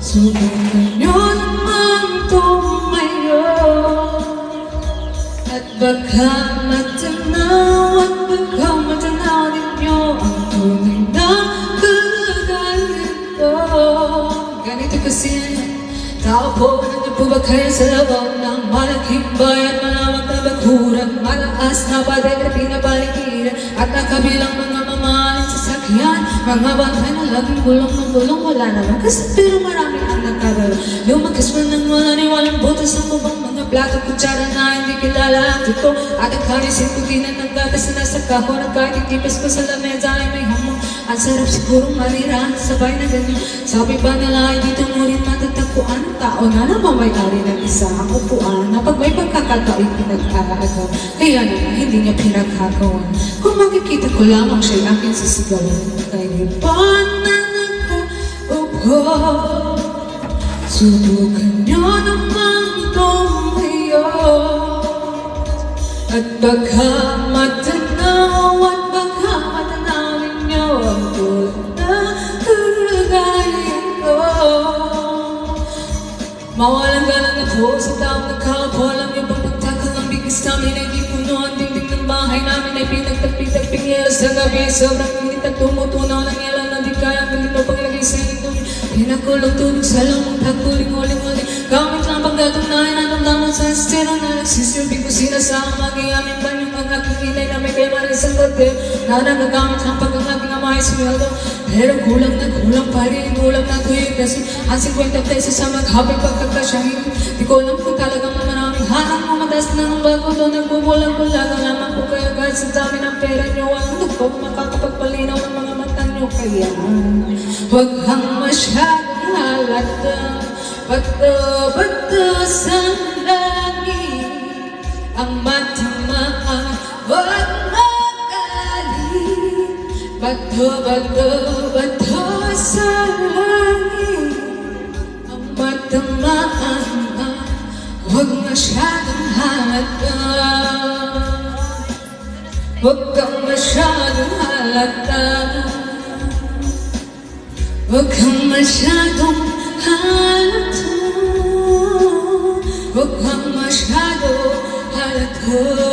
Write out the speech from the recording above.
Subukan nyo naman tumayo at baka matanaw ninyo ang tunay na kagalinto. Ganito kasi tao po, nandun po ba kayo sa labang ng malaking bayan, malawak na bakuran, malakas na pader at pinapaligiran, at nakabilang mga mamahaling sasakyan, mga bantay na laging bulong ng bulong, wala naman kasi pero marami ang nagkagalo. Lumakas man ng wala ni walang butas ng bubang mga plato, kutsara na hindi kilala ang tito, at ang karisin kuginan ng gatas na nasa kahon, at kahit itipis ko sa lamesa ay may hamon. Ang sarap sigurong malira, sabay na ganyan. Sabi ba nila ay dito mo rin matatagpuan ang tao na namamayari ng isang upuan na pag may pagkakatao'y pinag-aagaw, kaya naman hindi niya pinagkagawan. Kung makikita ko lamang siya'y aking sisigawan, kayo pa na nakaupo. Subukan nyo namang tumayo at baka matanaw ninyo ang tulad na kagayan ko. Mawalang galang na po sa taong nagkakapo, alam niyo bang pagtakal ng bigis namin ay di puno ang dingding ng bahay namin ay pinagtagpitagping yelo sa gabi. Sobrang init at tumutunaw ng yelo na di kaya pilito paglagay sa inyo. Pinakulong tubig sa lamang taguling-uling-uling, gamit lang pagdatunayan ang damdaman sa estero na nagsisilbing kusina sa magigamit ba yung ang aking inay na may kema rin sa kote na nagagamit lang pag ang aking amay sumildo. Pero kulang pa rin, kulang na tuwing kasi ang 50 pesos sa maghabay pagkakasyahin. Di ko alam kung talagang maraming hanang mamatas na ng bago doon nagbubulang-bulagang lamang po kayo kahit sa dami ng pera nyo. Ano po makakapagpalinaw ng mga mata nyo, kaya huwag kang masyadong halata, bato-bato sa langit ang matamaan, huwag magalit. Bato sa langit ang matamaan, huwag masyadong halata, huwag kang masyadong halata, huwag kang masyadong halata, huwag kang masyadong halata.